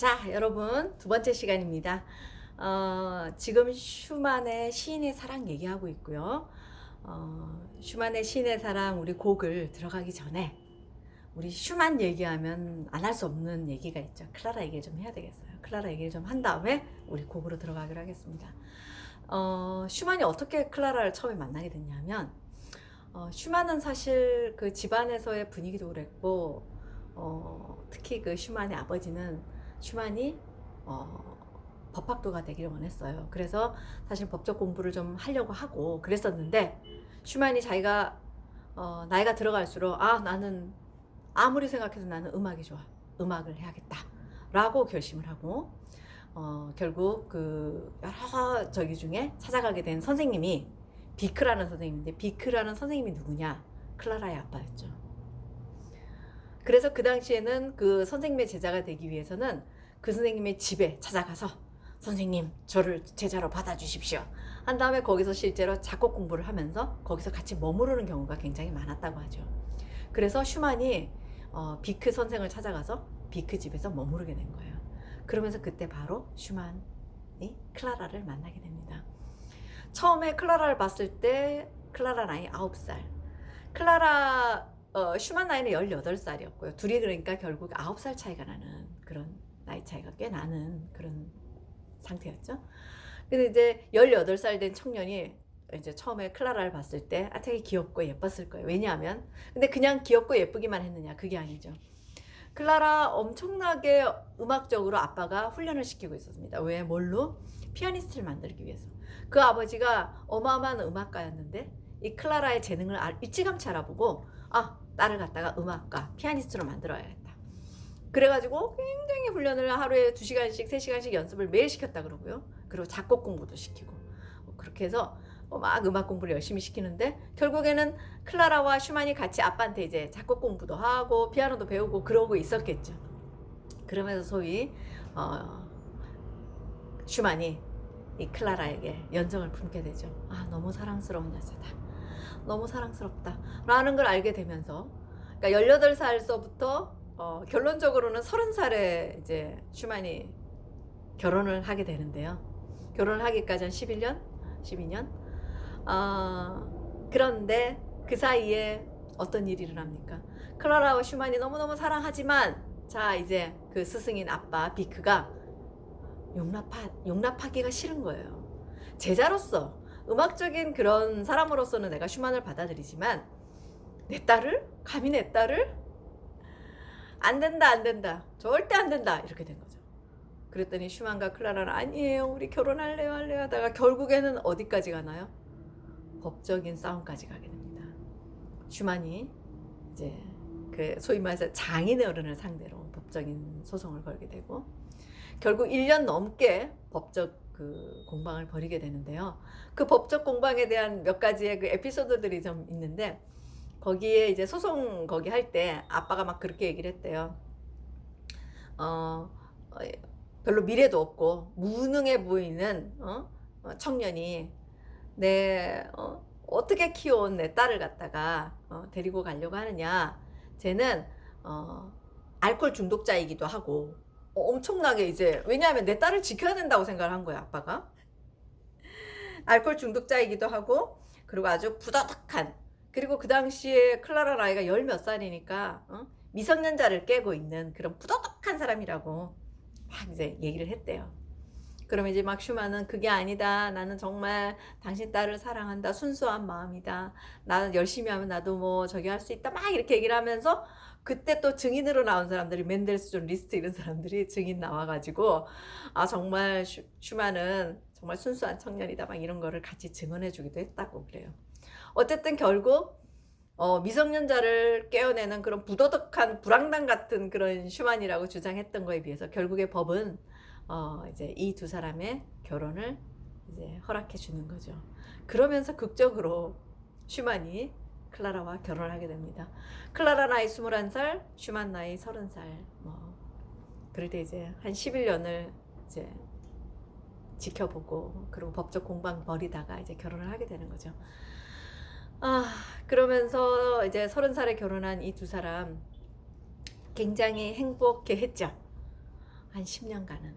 자, 여러분, 두 번째 시간입니다. 지금 슈만의 시인의 사랑 얘기하고 있고요. 슈만의 시인의 사랑 우리 곡을 들어가기 전에 우리 슈만 얘기하면 안 할 수 없는 얘기가 있죠. 클라라 얘기를 좀 해야 되겠어요. 클라라 얘기를 좀 한 다음에 우리 곡으로 들어가기로 하겠습니다. 슈만이 어떻게 클라라를 처음에 만나게 됐냐면, 슈만은 사실 그 집안에서의 분위기도 그랬고, 특히 그 슈만의 아버지는 슈만이 법학도가 되기를 원했어요. 그래서 사실 법적 공부를 좀 하려고 하고 그랬었는데, 슈만이 자기가 나이가 들어갈수록 나는 아무리 생각해도 나는 음악이 좋아, 음악을 해야겠다 라고 결심을 하고, 결국 그 여러 저기 중에 찾아가게 된 선생님이 비크라는 선생님인데, 비크라는 선생님이 누구냐? 클라라의 아빠였죠. 그래서 그 당시에는 그 선생님의 제자가 되기 위해서는 그 선생님의 집에 찾아가서 선생님 저를 제자로 받아주십시오 한 다음에 거기서 실제로 작곡 공부를 하면서 거기서 같이 머무르는 경우가 굉장히 많았다고 하죠. 그래서 슈만이 비크 선생을 찾아가서 비크 집에서 머무르게 된 거예요. 그러면서 그때 바로 슈만이 클라라를 만나게 됩니다. 처음에 클라라를 봤을 때 클라라 나이 9살, 슈만 나이는 18살이었고요. 둘이 그러니까 결국 9살 차이가 나는 그런 나이 차이가 꽤 나는 그런 상태였죠. 근데 이제 18살 된 청년이 이제 처음에 클라라를 봤을 때 되게 귀엽고 예뻤을 거예요. 왜냐하면 근데 그냥 귀엽고 예쁘기만 했느냐? 그게 아니죠. 클라라 엄청나게 음악적으로 아빠가 훈련을 시키고 있었습니다. 왜? 뭘로? 피아니스트를 만들기 위해서. 그 아버지가 어마어마한 음악가였는데 이 클라라의 재능을 일찌감치 알아보고 딸을 갖다가 음악가, 피아니스트로 만들어야겠다. 그래가지고 굉장히 훈련을 하루에 2시간씩 3시간씩 연습을 매일 시켰다 그러고요. 그리고 작곡 공부도 시키고 그렇게 해서 막 음악 공부를 열심히 시키는데, 결국에는 클라라와 슈만이 같이 아빠한테 이제 작곡 공부도 하고 피아노도 배우고 그러고 있었겠죠. 그러면서 소위 슈만이 이 클라라에게 연정을 품게 되죠. 너무 사랑스러운 여자다, 너무 사랑스럽다 라는 걸 알게 되면서, 그러니까 18살서부터 결론적으로는 30살에 이제 슈만이 결혼을 하게 되는데요. 결혼을 하기까지 한 11년? 12년? 그런데 그 사이에 어떤 일이 일어납니까? 클라라와 슈만이 너무너무 사랑하지만, 자, 이제 그 스승인 아빠 비크가 용납하기가 싫은 거예요. 제자로서, 음악적인 그런 사람으로서는 내가 슈만을 받아들이지만 내 딸을? 감히 내 딸을? 안 된다, 안 된다, 절대 안 된다, 이렇게 된 거죠. 그랬더니 슈만과 클라라는 아니에요, 우리 결혼할래요 할래요 하다가 결국에는 어디까지 가나요? 법적인 싸움까지 가게 됩니다. 슈만이 이제 그 소위 말해서 장인의 어른을 상대로 법적인 소송을 걸게 되고, 결국 1년 넘게 법적 그 공방을 벌이게 되는데요. 그 법적 공방에 대한 몇 가지의 그 에피소드들이 좀 있는데, 거기에 이제 소송 거기 할 때 아빠가 막 그렇게 얘기를 했대요. 별로 미래도 없고 무능해 보이는 청년이 내 어떻게 키워온 내 딸을 갖다가 데리고 가려고 하느냐. 쟤는 알코올 중독자이기도 하고 엄청나게 이제, 왜냐하면 내 딸을 지켜야 된다고 생각을 한 거야, 아빠가. 알코올 중독자이기도 하고, 그리고 아주 부도덕한, 그리고 그 당시에 클라라 나이가 10몇 살이니까 미성년자를 깨고 있는 그런 부도덕한 사람이라고 막 이제 얘기를 했대요. 그러면 이제 막 슈만은 그게 아니다, 나는 정말 당신 딸을 사랑한다, 순수한 마음이다, 나는 열심히 하면 나도 뭐 저기 할 수 있다, 막 이렇게 얘기를 하면서, 그때 또 증인으로 나온 사람들이 맨델스존 리스트 이런 사람들이 증인 나와가지고 정말 슈만은 정말 순수한 청년이다, 막 이런 거를 같이 증언해 주기도 했다고 그래요. 어쨌든 결국 미성년자를 깨어내는 그런 부도덕한 불황당 같은 그런 슈만이라고 주장했던 거에 비해서 결국에 법은 이제 이 두 사람의 결혼을 이제 허락해 주는 거죠. 그러면서 극적으로 슈만이 클라라와 결혼을 하게 됩니다. 클라라 나이 21살, 슈만 나이 30살. 그럴 때 이제 한 11년을 이제 지켜보고, 그리고 법적 공방 벌이다가 이제 결혼을 하게 되는 거죠. 그러면서 이제 30살에 결혼한 이 두 사람 굉장히 행복해 했죠. 한 10년간은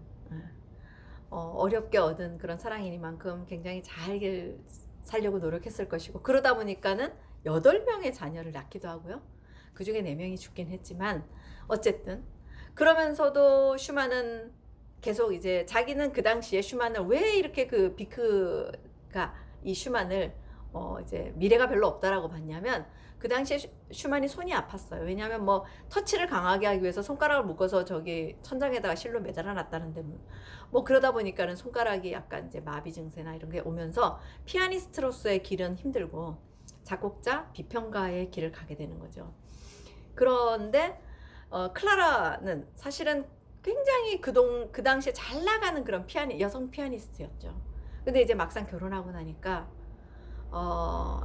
어렵게 얻은 그런 사랑이니만큼 굉장히 잘 살려고 노력했을 것이고, 그러다 보니까는 8명의 자녀를 낳기도 하고요. 그 중에 4명이 죽긴 했지만 어쨌든 그러면서도 슈만은 계속 이제 자기는 그 당시에 슈만을 왜 이렇게 그 비크가 이 슈만을 이제 미래가 별로 없다라고 봤냐면, 그 당시에 슈만이 손이 아팠어요. 왜냐하면 뭐 터치를 강하게 하기 위해서 손가락을 묶어서 저기 천장에다가 실로 매달아 놨다는데, 뭐 그러다 보니까는 손가락이 약간 이제 마비 증세나 이런 게 오면서 피아니스트로서의 길은 힘들고 작곡자 비평가의 길을 가게 되는 거죠. 그런데 클라라는 사실은 굉장히 그 당시에 잘 나가는 그런 여성 피아니스트였죠. 근데 이제 막상 결혼하고 나니까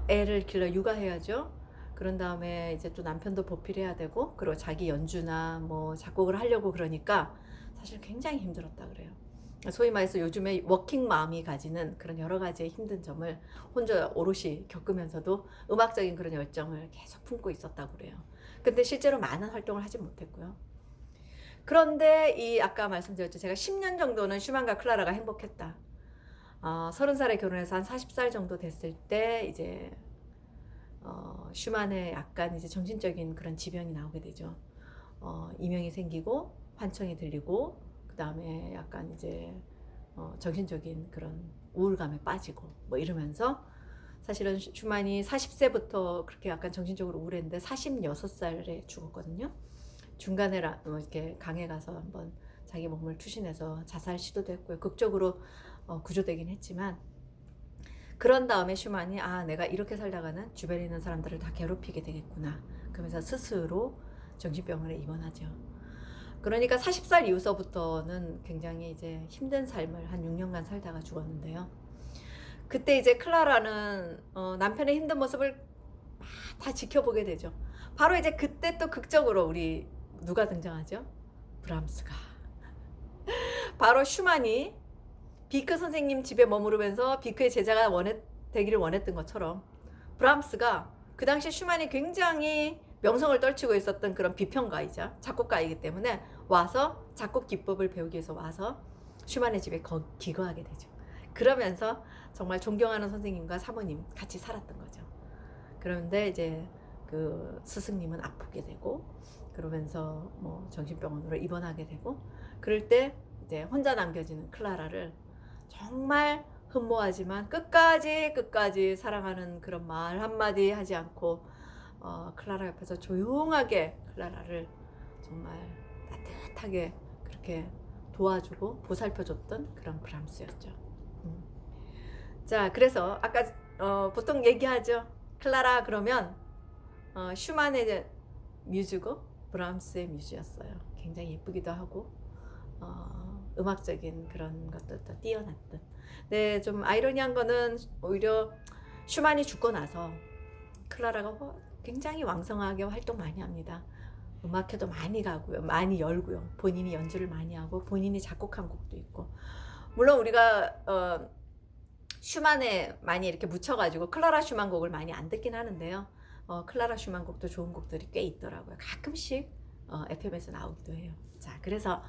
애를 길러 육아해야죠. 그런 다음에 이제 또 남편도 보필해야 되고, 그리고 자기 연주나 뭐 작곡을 하려고 그러니까 사실 굉장히 힘들었다 그래요. 소위 말해서 요즘에 워킹맘이 가지는 그런 여러 가지의 힘든 점을 혼자 오롯이 겪으면서도 음악적인 그런 열정을 계속 품고 있었다고 그래요. 근데 실제로 많은 활동을 하지 못했고요. 그런데 이 아까 말씀드렸죠. 제가 10년 정도는 슈만과 클라라가 행복했다. 30살에 결혼해서 한 40살 정도 됐을 때 이제 슈만의 약간 이제 정신적인 그런 지병이 나오게 되죠. 이명이 생기고 환청이 들리고, 그 다음에 약간 이제 정신적인 그런 우울감에 빠지고 뭐 이러면서, 사실은 슈만이 40세부터 그렇게 약간 정신적으로 우울했는데 46살에 죽었거든요. 중간에 이렇게 강에 가서 한번 자기 몸을 투신해서 자살 시도도 했고요. 극적으로 구조되긴 했지만, 그런 다음에 슈만이 내가 이렇게 살다가는 주변에 있는 사람들을 다 괴롭히게 되겠구나, 그러면서 스스로 정신병원에 입원하죠. 그러니까 40살 이후서부터는 굉장히 이제 힘든 삶을 한 6년간 살다가 죽었는데요. 그때 이제 클라라는 남편의 힘든 모습을 다 지켜보게 되죠. 바로 이제 그때 또 극적으로 우리 누가 등장하죠? 브람스가. 바로 슈만이 비크 선생님 집에 머무르면서 비크의 제자가 되기를 원했던 것처럼, 브람스가 그 당시 슈만이 굉장히 명성을 떨치고 있었던 그런 비평가이자 작곡가이기 때문에 와서 작곡 기법을 배우기 위해서 와서 슈만의 집에 기거하게 되죠. 그러면서 정말 존경하는 선생님과 사모님 같이 살았던 거죠. 그런데 이제 그 스승님은 아프게 되고, 그러면서 뭐 정신병원으로 입원하게 되고, 그럴 때 이제 혼자 남겨지는 클라라를 정말 흠모하지만 끝까지 사랑하는 그런 말 한마디 하지 않고 클라라 옆에서 조용하게 클라라를 정말 따뜻하게 그렇게 도와주고 보살펴줬던 그런 브람스였죠. 자, 그래서 아까 보통 얘기하죠. 클라라 그러면 슈만의 뮤즈고 브람스의 뮤즈였어요. 굉장히 예쁘기도 하고 음악적인 그런 것도 뛰어났던. 네, 좀 아이러니한 거는 오히려 슈만이 죽고 나서 클라라가 굉장히 왕성하게 활동 많이 합니다. 음악회도 많이 가고요, 많이 열고요, 본인이 연주를 많이 하고 본인이 작곡한 곡도 있고. 물론 우리가 슈만에 많이 이렇게 묻혀가지고 클라라 슈만 곡을 많이 안 듣긴 하는데요. 클라라 슈만 곡도 좋은 곡들이 꽤 있더라고요. 가끔씩 FM에서 나오기도 해요. 자, 그래서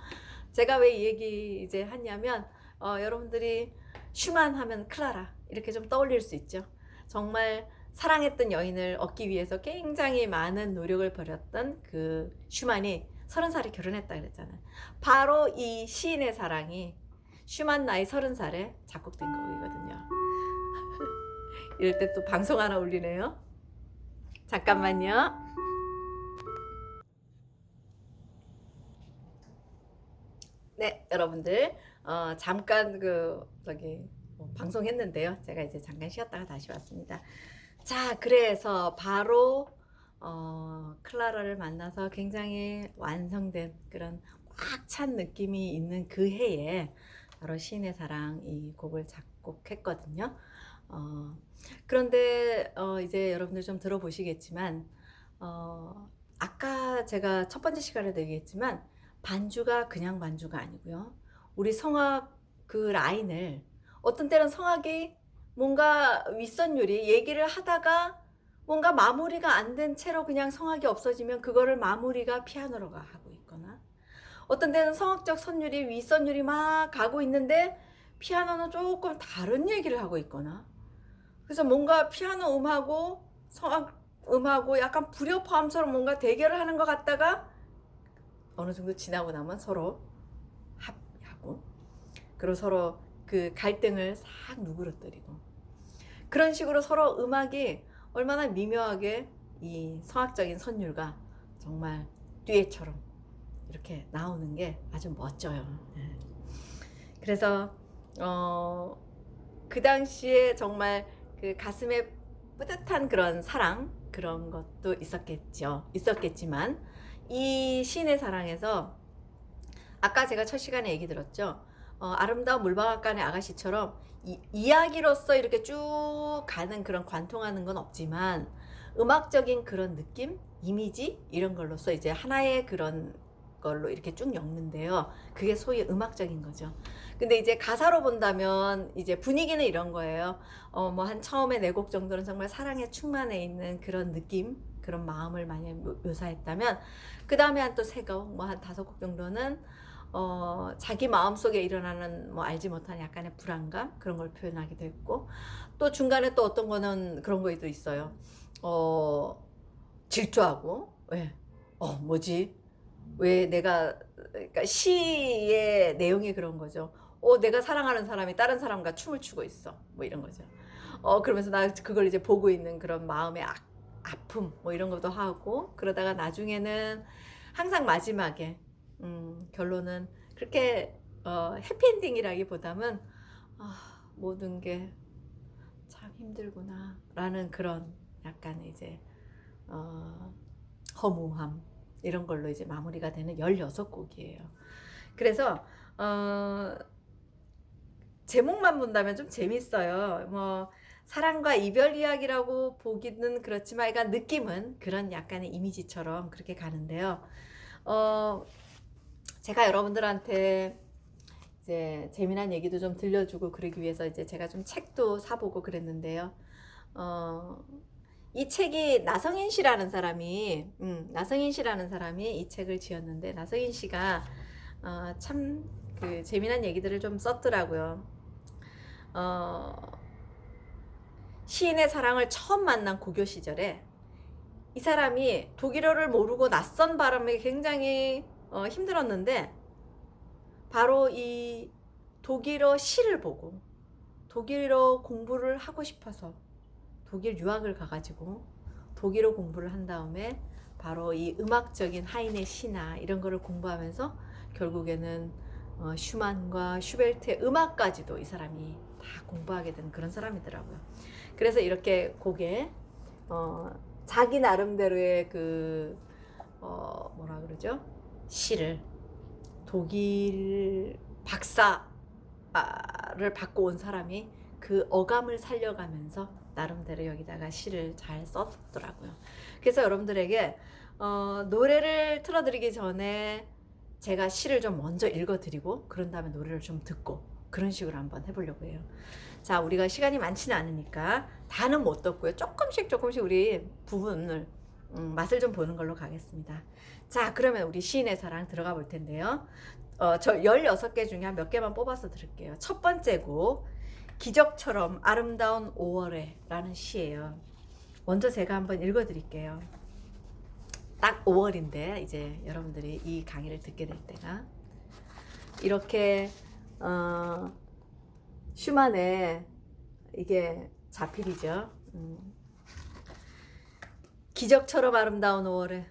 제가 왜 이 얘기 이제 하냐면 여러분들이 슈만 하면 클라라 이렇게 좀 떠올릴 수 있죠. 정말 사랑했던 여인을 얻기 위해서 굉장히 많은 노력을 벌였던 그 슈만이 30살에 결혼했다 그랬잖아요. 바로 이 시인의 사랑이 슈만 나이 30살에 작곡된 곡이거든요. 이럴 때 또 방송 하나 올리네요. 잠깐만요. 네, 여러분들 잠깐 방송했는데요. 제가 이제 잠깐 쉬었다가 다시 왔습니다. 자, 그래서 바로 클라라를 만나서 굉장히 완성된 그런 꽉 찬 느낌이 있는 그 해에 바로 시인의 사랑 이 곡을 작곡했거든요. 그런데 이제 여러분들 좀 들어보시겠지만 아까 제가 첫 번째 시간에도 얘기했지만 반주가 그냥 반주가 아니고요. 우리 성악 그 라인을 어떤 때는 성악이 뭔가 윗선율이 얘기를 하다가 뭔가 마무리가 안 된 채로 그냥 성악이 없어지면 그거를 마무리가 피아노로가 하고 있거나, 어떤 데는 성악적 선율이 윗선율이 막 가고 있는데 피아노는 조금 다른 얘기를 하고 있거나, 그래서 뭔가 피아노 음하고 성악 음하고 약간 불협화음처럼 뭔가 대결을 하는 것 같다가 어느 정도 지나고 나면 서로 합하고, 그리고 서로 그 갈등을 싹 누그러뜨리고, 그런 식으로 서로 음악이 얼마나 미묘하게 이 성악적인 선율과 정말 듀엣처럼 이렇게 나오는 게 아주 멋져요. 네. 그래서 그 당시에 정말 그 가슴에 뿌듯한 그런 사랑, 그런 것도 있었겠지만 이 시인의 사랑에서 아까 제가 첫 시간에 얘기 들었죠. 아름다운 물방앗간의 아가씨처럼 이야기로서 이렇게 쭉 가는 그런 관통하는 건 없지만 음악적인 그런 느낌, 이미지 이런 걸로써 이제 하나의 그런 걸로 이렇게 쭉 엮는데요. 그게 소위 음악적인 거죠. 근데 이제 가사로 본다면 이제 분위기는 이런 거예요. 뭐 한 처음에 4곡 정도는 정말 사랑에 충만해 있는 그런 느낌, 그런 마음을 많이 묘사했다면, 그 다음에 한 또 3곡, 뭐 한 5곡 정도는 자기 마음속에 일어나는 뭐 알지 못한 약간의 불안감, 그런 걸 표현하기도 했고, 또 중간에 또 어떤 거는 그런 거도 있어요. 질투하고, 왜? 뭐지? 왜 내가, 그러니까 시의 내용이 그런 거죠. 내가 사랑하는 사람이 다른 사람과 춤을 추고 있어. 뭐 이런 거죠. 그러면서 나 그걸 이제 보고 있는 그런 마음의 아픔, 뭐 이런 것도 하고, 그러다가 나중에는 항상 마지막에, 결론은 그렇게, 해피엔딩이라기보다는, 모든 게 참 힘들구나. 라는 그런 약간 이제, 허무함, 이런 걸로 이제 마무리가 되는 16곡이에요. 그래서 제목만 본다면 좀 재밌어요. 뭐 사랑과 이별 이야기라고 보기는 그렇지만 약간 느낌은 그런 약간의 이미지처럼 그렇게 가는데요. 제가 여러분들한테 이제 재미난 얘기도 좀 들려주고 그러기 위해서 이제 제가 좀 책도 사보고 그랬는데요. 이 책이 나성인 씨라는 사람이 이 책을 지었는데, 나성인 씨가 참 그 재미난 얘기들을 좀 썼더라고요. 시인의 사랑을 처음 만난 고교 시절에 이 사람이 독일어를 모르고 낯선 발음에 굉장히 힘들었는데, 바로 이 독일어 시를 보고 독일어 공부를 하고 싶어서 독일 유학을 가가지고 독일어 공부를 한 다음에 바로 이 음악적인 하인의 시나 이런 거를 공부하면서 결국에는 슈만과 슈베르트의 음악까지도 이 사람이 다 공부하게 된 그런 사람이더라고요. 그래서 이렇게 곡에 자기 나름대로의 그 뭐라 그러죠? 시를, 독일 박사를 받고 온 사람이 그 어감을 살려가면서 나름대로 여기다가 시를 잘 썼더라고요. 그래서 여러분들에게 노래를 틀어드리기 전에 제가 시를 좀 먼저 읽어드리고 그런 다음에 노래를 좀 듣고 그런 식으로 한번 해보려고 해요. 자, 우리가 시간이 많지는 않으니까 다는 못 듣고요. 조금씩 우리 부분을 맛을 좀 보는 걸로 가겠습니다. 자, 그러면 우리 시인의 사랑 들어가 볼 텐데요. 저 16개 중에 한 몇 개만 뽑아서 들을게요. 첫 번째 곡, 기적처럼 아름다운 5월에 라는 시예요. 먼저 제가 한번 읽어 드릴게요. 딱 5월인데 이제 여러분들이 이 강의를 듣게 될 때가 이렇게 슈만의 이게 자필이죠. 기적처럼 아름다운 5월에,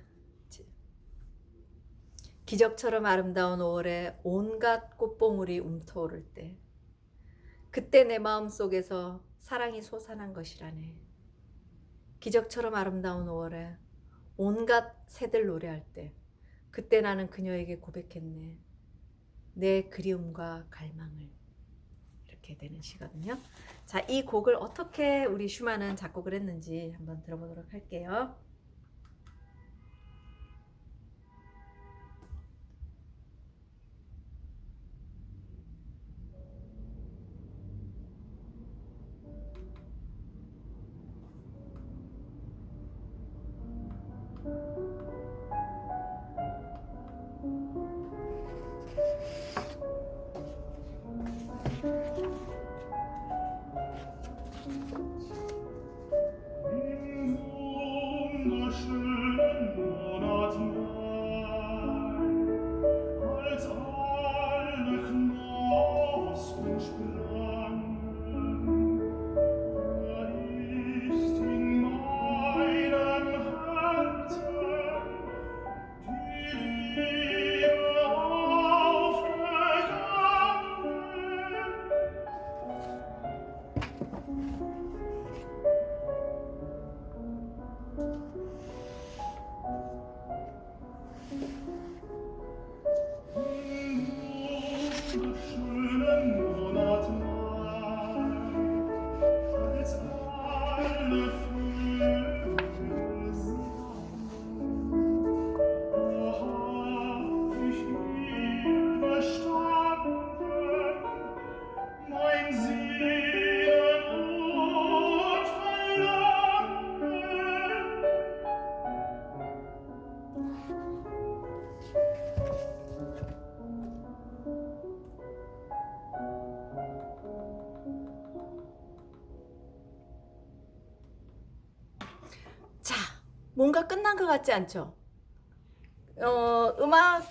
기적처럼 아름다운 5월에 온갖 꽃봉우리 움터오를 때, 그때 내 마음속에서 사랑이 솟아난 것이라네. 기적처럼 아름다운 5월에 온갖 새들 노래할 때, 그때 나는 그녀에게 고백했네. 내 그리움과 갈망을. 이렇게 되는 시거든요. 자, 이 곡을 어떻게 우리 슈만은 작곡을 했는지 한번 들어보도록 할게요. 뭔가 끝난 것 같지 않죠? 음악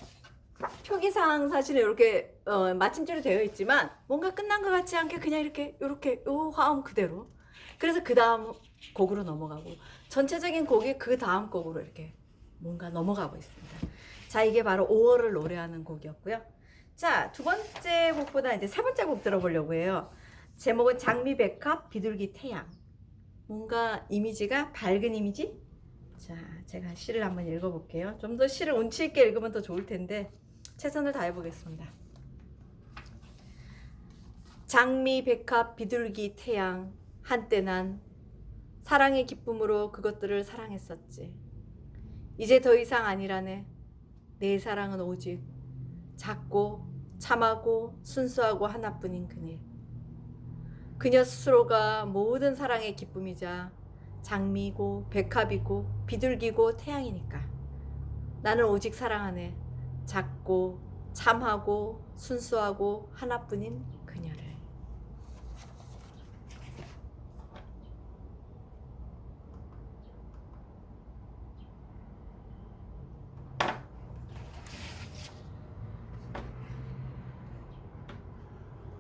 표기상 사실은 이렇게 마침표로 되어 있지만 뭔가 끝난 것 같지 않게 그냥 이렇게 요 화음 그대로. 그래서 그 다음 곡으로 넘어가고 전체적인 곡이 그 다음 곡으로 이렇게 뭔가 넘어가고 있습니다. 자, 이게 바로 5월을 노래하는 곡이었고요. 자, 두 번째 곡보다 이제 세 번째 곡 들어보려고 해요. 제목은 장미백합 비둘기 태양. 뭔가 이미지가 밝은 이미지? 자, 제가 시를 한번 읽어볼게요. 좀 더 시를 운치 있게 읽으면 더 좋을 텐데 최선을 다해보겠습니다. 장미, 백합, 비둘기, 태양. 한때 난 사랑의 기쁨으로 그것들을 사랑했었지. 이제 더 이상 아니라네. 내 사랑은 오직 작고 참하고 순수하고 하나뿐인 그네. 그녀 스스로가 모든 사랑의 기쁨이자 장미고 백합이고 비둘기고 태양이니까. 나는 오직 사랑하네. 작고 참하고 순수하고 하나뿐인 그녀를.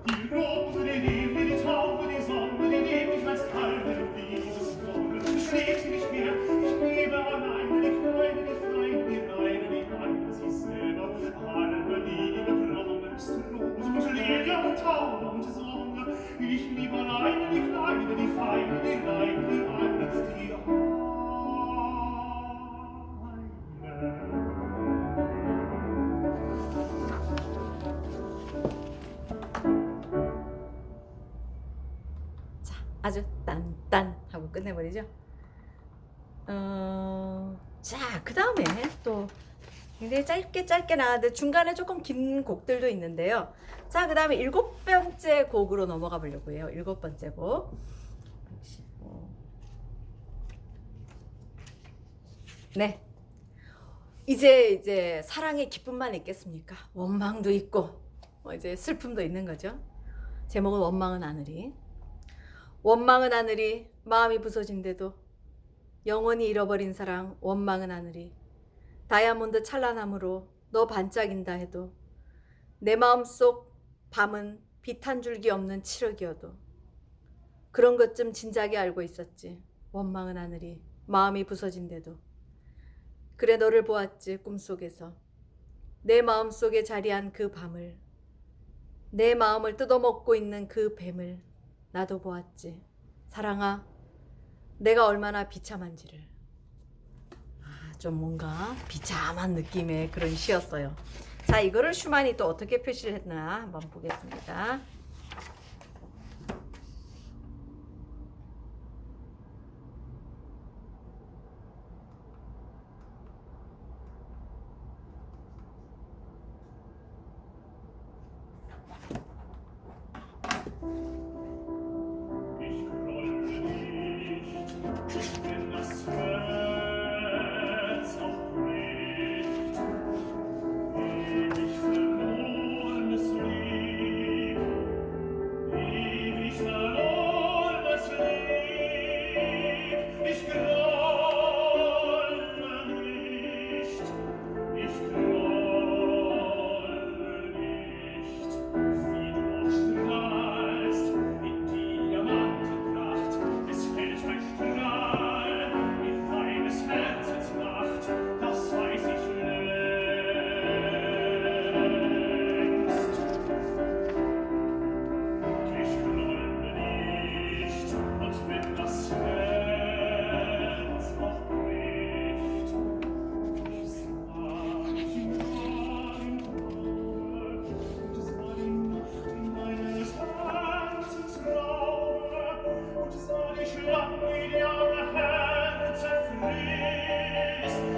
Die Rose, die Liebe, die Taube, die Sonne, die liebt mich als Palme, wie dieses Vogel. Ich lieb sie nicht mehr, ich liebe alleine, die Kleine, die Feine, die Reine, die Reine, sie selber. Palme, Liebe, Brombeerst, Rose und Lilie und Taube und Sonne. Ich liebe alleine, die Kleine, die Feine, die Reine, die Reine, die Reine. 아주 딴딴 하고 끝내버리죠. 자, 그 다음에 또 굉장히 짧게 나가는데 중간에 조금 긴 곡들도 있는데요. 자, 그 다음에 7번째 곡으로 넘어가 보려고 해요. 7번째 곡. 네. 이제 사랑의 기쁨만 있겠습니까? 원망도 있고, 이제 슬픔도 있는 거죠. 제목은 원망은 하늘이. 원망은 하늘이 마음이 부서진데도 영원히 잃어버린 사랑 원망은 하늘이 다이아몬드 찬란함으로 너 반짝인다 해도 내 마음속 밤은 빛 한 줄기 없는 칠흑이어도 그런 것쯤 진작에 알고 있었지. 원망은 하늘이 마음이 부서진데도 그래 너를 보았지. 꿈속에서 내 마음속에 자리한 그 밤을 내 마음을 뜯어먹고 있는 그 뱀을 나도 보았지. 사랑아, 내가 얼마나 비참한지를. 좀 뭔가 비참한 느낌의 그런 시였어요. 자, 이거를 슈만이 또 어떻게 표시를 했나 한번 보겠습니다.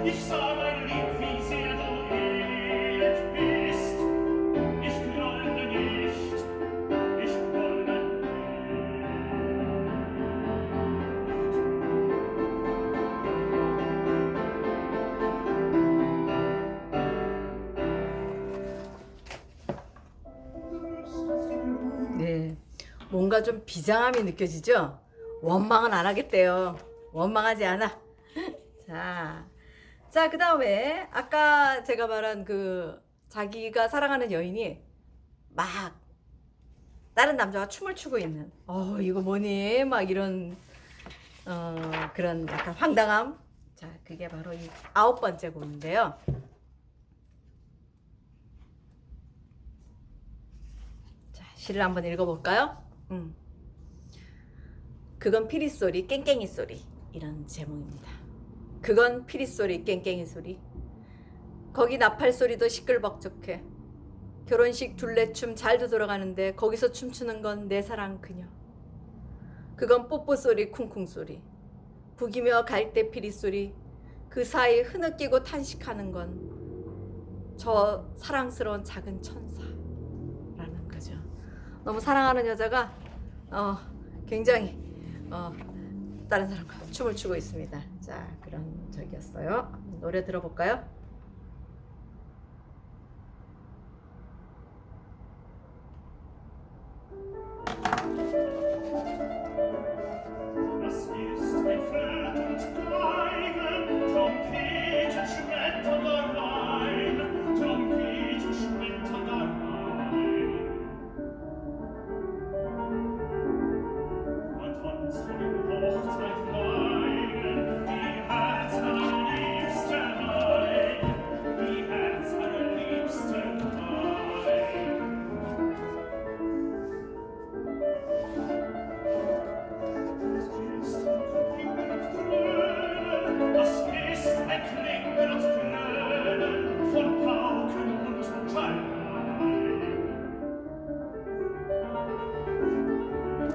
Ich sah dein Lieb, wie sehr du elend bist. Ich grolle nicht, ich grolle nicht. 네, 뭔가 좀 비장함이 느껴지죠? 원망은 안 하겠대요. 원망하지 않아. 자, 자, 그 다음에 아까 제가 말한 그 자기가 사랑하는 여인이 막 다른 남자가 춤을 추고 있는 이거 뭐니? 막 이런 그런 약간 황당함. 자, 그게 바로 이 9번째 곡인데요. 자, 시를 한번 읽어볼까요? 그건 피리 소리, 깽깽이 소리 이런 제목입니다. 그건 피리 소리, 깽깽이 소리. 거기 나팔 소리도 시끌벅적해. 결혼식 둘레춤 잘도 돌아가는데 거기서 춤추는 건 내 사랑 그녀. 그건 뽀뽀 소리, 쿵쿵 소리. 북이며 갈대 피리 소리. 그 사이 흐느끼고 탄식하는 건 저 사랑스러운 작은 천사라는 거죠. 너무 사랑하는 여자가 굉장히 다른 사람과 춤을 추고 있습니다. 자, 그런 적이었어요. 노래 들어볼까요? Das ist ein Flöt und Geigen, Trompeten schmettern da rein, Trompeten schmettern da rein. Man tanzt vor dem Hochzeit Weinen, die Herz allerliebsten ein, die Herz allerliebsten ein. Das ist ein Klingen und Dröhnen von Pauken und Schallereien.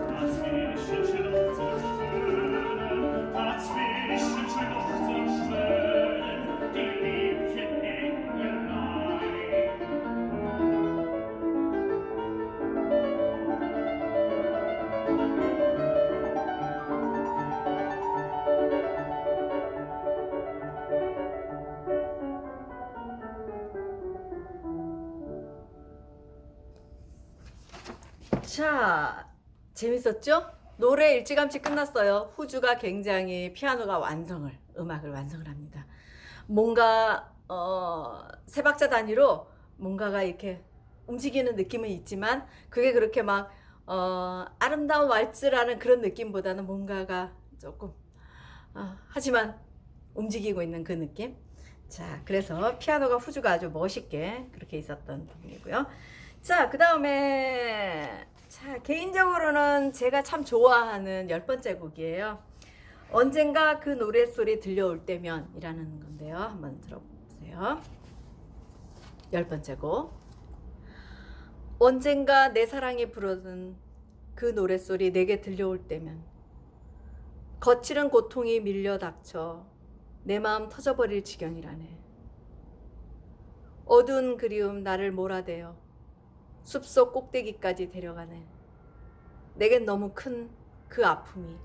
Dazwischen schluchzen Stöhnen, dazwischen schluchzen Stöhnen, die liebchen Engelein. 자, 재밌었죠? 노래 일찌감치 끝났어요. 후주가 굉장히 피아노가 음악을 완성을 합니다. 뭔가 세 박자 단위로 뭔가가 이렇게 움직이는 느낌은 있지만 그게 그렇게 막 아름다운 왈츠라는 그런 느낌보다는 뭔가가 조금 하지만 움직이고 있는 그 느낌. 자, 그래서 피아노가 후주가 아주 멋있게 그렇게 있었던 부분이고요. 자, 그 다음에 개인적으로는 제가 참 좋아하는 10번째 곡이에요. 언젠가 그 노랫소리 들려올 때면 이라는 건데요. 한번 들어보세요. 10번째 곡. 언젠가 내 사랑이 부르던 그 노랫소리 내게 들려올 때면 거칠은 고통이 밀려 닥쳐 내 마음 터져버릴 지경이라네. 어두운 그리움 나를 몰아대어 숲속 꼭대기까지 데려가네. 내겐 너무 큰 그 아픔이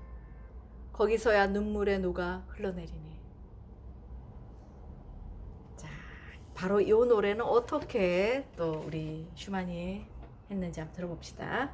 거기서야 눈물에 녹아 흘러내리네. 자, 바로 이 노래는 어떻게 또 우리 슈만이 했는지 한번 들어봅시다.